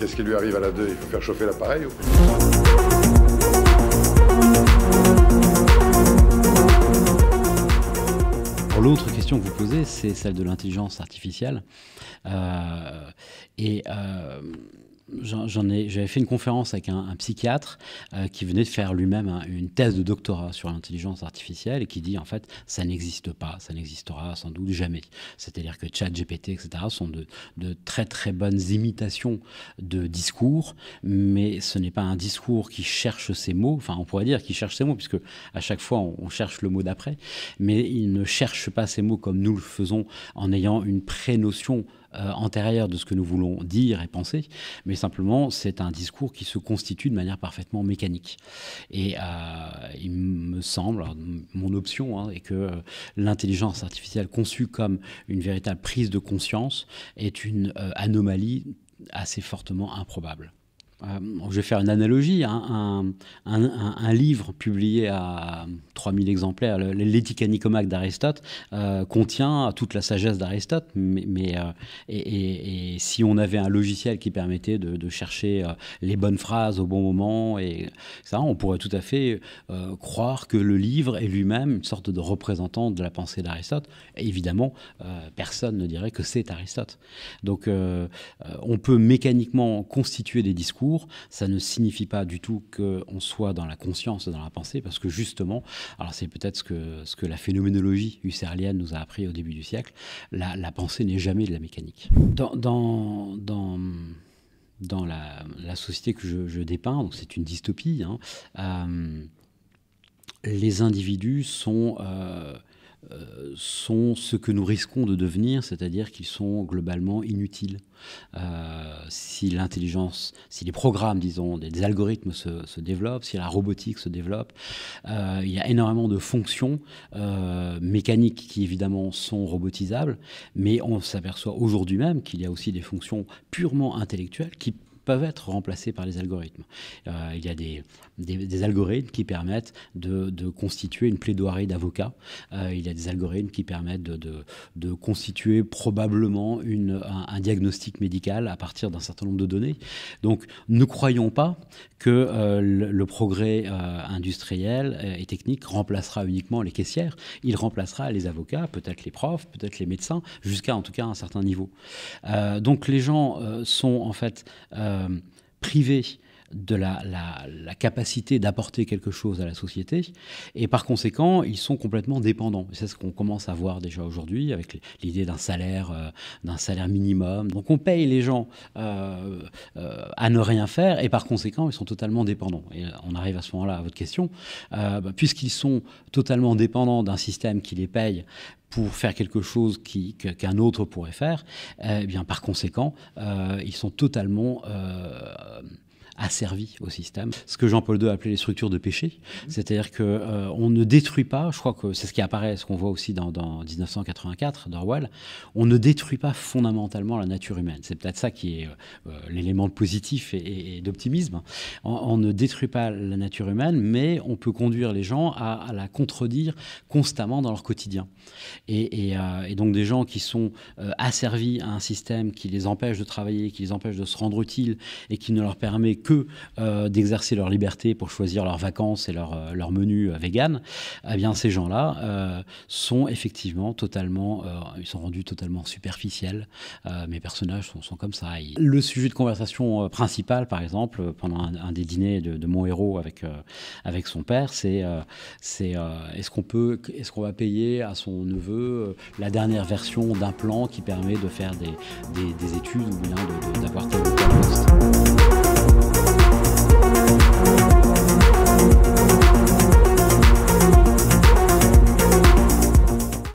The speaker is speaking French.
Qu'est-ce qui lui arrive à la 2? Il faut faire chauffer l'appareil ou... L'autre question que vous posez, c'est celle de l'intelligence artificielle. J'avais fait une conférence avec un psychiatre qui venait de faire lui-même une thèse de doctorat sur l'intelligence artificielle et qui dit en fait ça n'existe pas, ça n'existera sans doute jamais. C'est-à-dire que ChatGPT, etc. sont de très très bonnes imitations de discours, mais ce n'est pas un discours qui cherche ses mots, enfin on pourrait dire qu'il cherche ses mots puisque à chaque fois on cherche le mot d'après, mais il ne cherche pas ses mots comme nous le faisons en ayant une prénotion antérieure de ce que nous voulons dire et penser, mais simplement c'est un discours qui se constitue de manière parfaitement mécanique. Et il me semble, alors, mon option est que l'intelligence artificielle conçue comme une véritable prise de conscience est une anomalie assez fortement improbable. Je vais faire une analogie. Un livre publié à 3000 exemplaires, l'Éthique Nicomaque d'Aristote, contient toute la sagesse d'Aristote. Et si on avait un logiciel qui permettait de chercher les bonnes phrases au bon moment, et ça, on pourrait tout à fait croire que le livre est lui-même une sorte de représentant de la pensée d'Aristote. Et évidemment, personne ne dirait que c'est Aristote. Donc, on peut mécaniquement constituer des discours. Ça ne signifie pas du tout qu'on soit dans la conscience et dans la pensée, parce que justement, alors c'est peut-être ce que la phénoménologie husserlienne nous a appris au début du siècle, la pensée n'est jamais de la mécanique. Dans la société que je dépeins, donc c'est une dystopie, les individus sont ce que nous risquons de devenir, c'est-à-dire qu'ils sont globalement inutiles. Si les programmes, disons, des algorithmes se développent, si la robotique se développe, il y a énormément de fonctions mécaniques qui évidemment sont robotisables, mais on s'aperçoit aujourd'hui même qu'il y a aussi des fonctions purement intellectuelles qui peuvent être remplacés par les algorithmes. Il y a des algorithmes qui permettent de constituer une plaidoirie d'avocat. Il y a des algorithmes qui permettent de constituer probablement un diagnostic médical à partir d'un certain nombre de données. Donc, ne croyons pas que le progrès industriel et technique remplacera uniquement les caissières. Il remplacera les avocats, peut-être les profs, peut-être les médecins, jusqu'à en tout cas un certain niveau. Donc, les gens sont en fait privés de la capacité d'apporter quelque chose à la société, et par conséquent, ils sont complètement dépendants. C'est ce qu'on commence à voir déjà aujourd'hui avec l'idée d'un salaire minimum. Donc on paye les gens à ne rien faire, et par conséquent, ils sont totalement dépendants. Et on arrive à ce moment-là à votre question. Puisqu'ils sont totalement dépendants d'un système qui les paye pour faire quelque chose qu'un autre pourrait faire, eh bien, par conséquent, ils sont totalement asservis au système. Ce que Jean-Paul II appelait les structures de péché, c'est-à-dire qu'on ne détruit pas, je crois que c'est ce qui apparaît, ce qu'on voit aussi dans 1984 d'Orwell, on ne détruit pas fondamentalement la nature humaine. C'est peut-être ça qui est l'élément positif et d'optimisme. On ne détruit pas la nature humaine, mais on peut conduire les gens à la contredire constamment dans leur quotidien. Et donc des gens qui sont asservis à un système qui les empêche de travailler, qui les empêche de se rendre utiles et qui ne leur permet que d'exercer leur liberté pour choisir leurs vacances et leur menu vegan, eh bien ces gens-là sont effectivement totalement, ils sont rendus totalement superficiels. Mes personnages sont comme ça. Le sujet de conversation principal, par exemple, pendant un des dîners de mon héros avec son père, c'est est-ce qu'on va payer à son neveu la dernière version d'un plan qui permet de faire des études ou bien d'avoir tel ou tel poste.